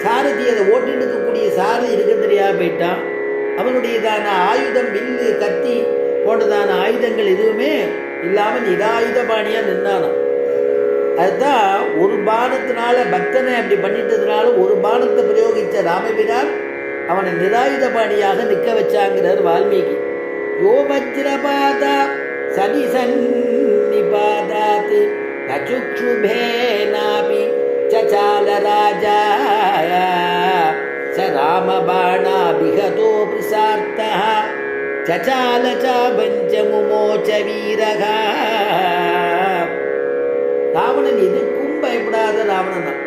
சாரதி அதை ஓட்டிட்டு இருக்கக்கூடிய சாரதி இருக்க தெரியாம போயிட்டான். அவனுடையதான ஆயுதம், வில்லு, கத்தி போன்றதான ஆயுதங்கள் எதுவுமே இல்லாமல் நிராயுதபாணியாக நின்னானான். அதுதான் ஒரு பானத்தினால பக்தனை அப்படி பண்ணிட்டதுனால ஒரு பானத்தை பிரயோகித்த ராமபிரான் அவனை நிராயுதபாணியாக நிற்க வச்சாங்கிறார் வால்மீகி. யோ வஜ்ரபாதா சனிசன்னிபாதாத் நசுக்ஷுபேனாபி சசால ராஜா ச ராமபாணாபிஹதோ பிசார்த்தः சசால சாபஞ்ச முமோச்ச வீரகா. ராவணன் எதுக்கும் பயப்படாத ராவணன் தான்.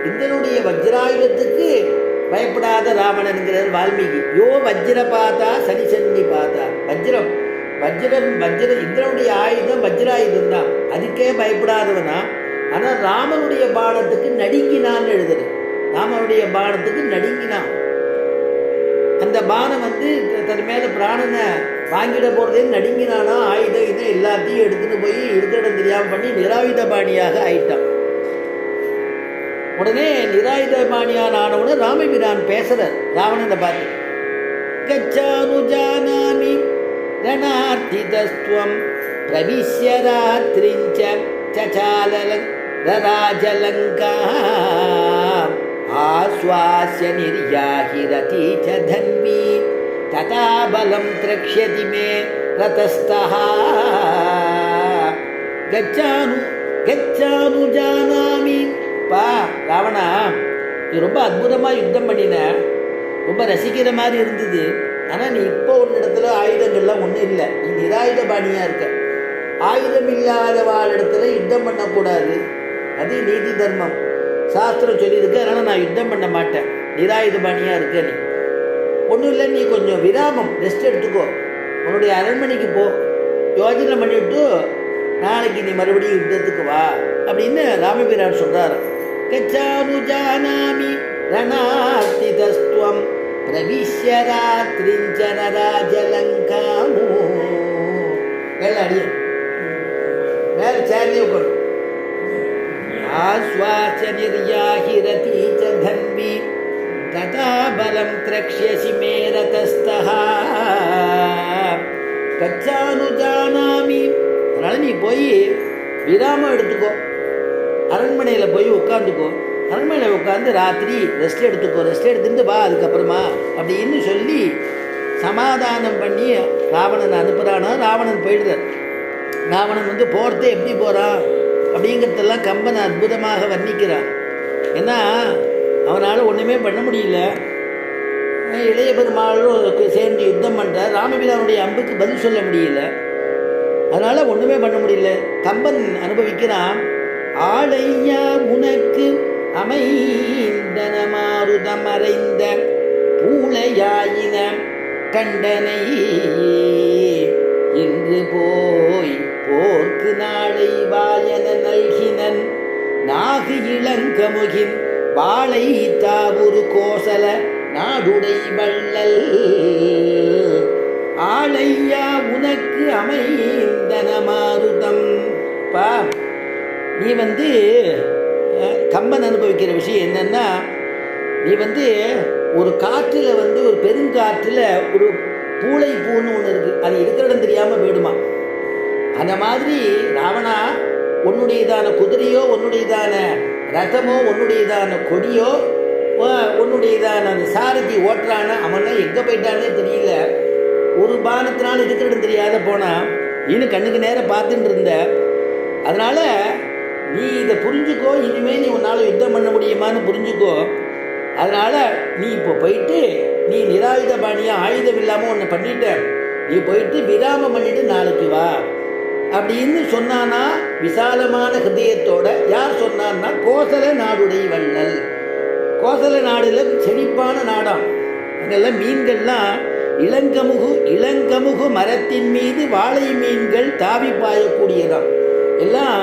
இந்திரனுடைய வஜ்ராயுதத்துக்கு பயப்படாத ராவணன்கிறார் வால்மீகி. யோ வஜ்ர பாதா சனிசன்னி பாதா. வஜ்ரம் இந்திரனுடைய ஆயுதம் வஜ்ராயுதம் தான், அதுக்கே பயப்படாதவனா. ஆனால் ராமனுடைய பானத்துக்கு நடுங்கினான்னு எழுதுறது. ராமனுடைய பானத்துக்கு நடுங்கினான். அந்த பானம் தன் மேல பிராணனை வாங்கிட போறதே நடுங்கினானா. ஆயுதம் இதை எல்லாத்தையும் எடுத்துட்டு போய் இருக்கிற இடம் தெரியாம பண்ணி நிராயுதபாணியாக ஆயிட்டான். உடனே நிராயுதபாணியான ஆனவுடனே ராமபிரான் பேசுறார் ராவணனை பார்த்து. கச்சானுஜானாமி ரணார்த்திதஸ்துவம் பிரவிஷ்ய ராத்ரிஞ்ச சசாலராஜலங்கா ஆஸ்வாஸ்ய நிர்யாஹிரதி ச தன்வி ததா பலம் திரக்ஷ்யதி மே ரதஸ்தஹ. கச்சானு ஜானாமி. பா ராவணா, நீ ரொம்ப அற்புதமாக யுத்தம் பண்ணின, ரொம்ப ரசிக்கிற மாதிரி இருந்தது. ஆனால் நீ இப்போ ஒன்று இடத்துல ஆயுதங்கள்லாம் ஒன்றும் இல்லை, நீ நிராயுதபாணியாக இருக்க. ஆயுதம் இல்லாதவாள் இடத்துல யுத்தம் பண்ணக்கூடாது, அது நீதி தர்மம் சாஸ்திரம் சொல்லியிருக்கு. அதனால் நான் யுத்தம் பண்ண மாட்டேன், நிராயுதபாணியாக இருக்க. நீ ஒன்றும் இல்லை, நீ கொஞ்சம் விராமம் ரெஸ்ட் எடுத்துக்கோ, உன்னுடைய அரண்மனைக்கு போ, யோஜனை பண்ணிவிட்டு நாளைக்கு நீ மறுபடியும் யுத்தத்துக்கு வா அப்படின்னு ராமபிரான் சொல்கிறார். கச்சானுஜானாமி ரணார்த்திதஸ்துவம் பிரவிஷ்ய ராத்ரிஞ்சன ராஜலங்காமோ. மேல அடிய மேல சேர்லயே உட்காரு. ஆஸ்வாச நிர்யாஹிரதி ச தன்வி ததா பலம் திரக்ஷ்யசி மே ரதஸ்தஹ. கச்சானுஜானாமி. அதனால நீ போய் விராமம் எடுத்துக்கோ, அரண்மனையில் போய் உட்காந்துக்கோ, அரண்மனையில் உட்காந்து ராத்திரி ரெஸ்ட் எடுத்துக்கோ, ரெஸ்ட் எடுத்துட்டு வா அதுக்கப்புறமா அப்படின்னு சொல்லி சமாதானம் பண்ணி ராவணன் அனுப்புகிறானா. ராவணன் போயிடுறார். ராவணன் போகிறதே எப்படி போகிறான் அப்படிங்கிறதெல்லாம் கம்பன் அற்புதமாக வர்ணிக்கிறான். ஏன்னா அவனால் ஒன்றுமே பண்ண முடியல. இளைய பெருமாளும் சேர்ந்து யுத்தம் பண்ணுறார். ராமபிரானுடைய அம்புக்கு பதில் சொல்ல முடியல, அதனால் ஒன்றுமே பண்ண முடியல. கம்பன் அனுபவிக்கிறான். ஆளையா உனக்கு அமைந்தன மாருதம் அறைந்த பூளையாயின கண்டனை இன்று போய் போர்க்கு நாளை வாயன நல்கினன் நாகு இளங்கமுகின் வாழை தாவுரு கோசல நாடுடை வள்ளல். ஆளையா உனக்கு அமைந்தன மாருதம். பா நீ கம்பன் அனுபவிக்கிற விஷயம் என்னன்னா, நீ ஒரு காற்றில் ஒரு பெருங்காற்றில் ஒரு பூளை பூன்னு ஒன்று இருக்குது, அது இருக்கிற இடம் தெரியாமல் போயிடுமா. அந்த மாதிரி ராவணா, உன்னுடையதான குதிரையோ உன்னுடையதான ரதமோ உன்னுடையதான கொடியோ உன்னுடையதான அந்த சாரதி ஓட்டுறான அவனா எங்கே போயிட்டானே தெரியல. ஒரு பானத்தினால இருக்கிற இடம் தெரியாத போனால் இன்னும் கண்ணுக்கு நேரம் பார்த்துட்டு இருந்த. அதனால் நீ இதை புரிஞ்சுக்கோ, இனிமேல் நீ உன்னால் யுத்தம் பண்ண முடியுமான்னு புரிஞ்சுக்கோ. அதனால் நீ இப்போ போயிட்டு நீ நிராயுதபாணியாக ஆயுதம் இல்லாமல் ஒன்று பண்ணிட்ட, நீ போயிட்டு விராமம் பண்ணிட்டு நாளைக்கு வா அப்படின்னு சொன்னானா. விசாலமான ஹிருதயத்தோட யார் சொன்னான்னா, கோசல நாடுடைய வள்ளல். கோசல நாடுல செழிப்பான நாடாம். அங்கெல்லாம் மீன்கள்லாம் இளங்கமுகு மரத்தின் மீது வாழை மீன்கள் தாவி பாயக்கூடியதாம். எல்லாம்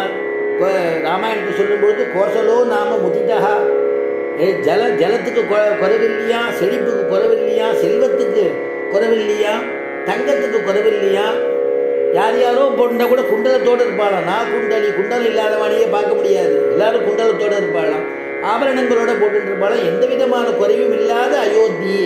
ராமாயணத்தை சொல்லும்பொழுது கோசலோ நாம முதிதா, ஜலத்துக்கு குறைவில்லையா, செழிப்புக்கு குறைவில்லையா, செல்வத்துக்கு குறைவில்லையா, தங்கத்துக்கு குறைவில்லையா. யார் யாரோ பொண்ணை கூட குண்டலத்தோடு இருப்பாளாம். நான் குண்டலம் இல்லாதவானியே பார்க்க முடியாது, எல்லாரும் குண்டலத்தோடு இருப்பாளாம். ஆபரணங்களோட போட்டுருப்பாலும் எந்த விதமான குறைவும் இல்லாத அயோத்தி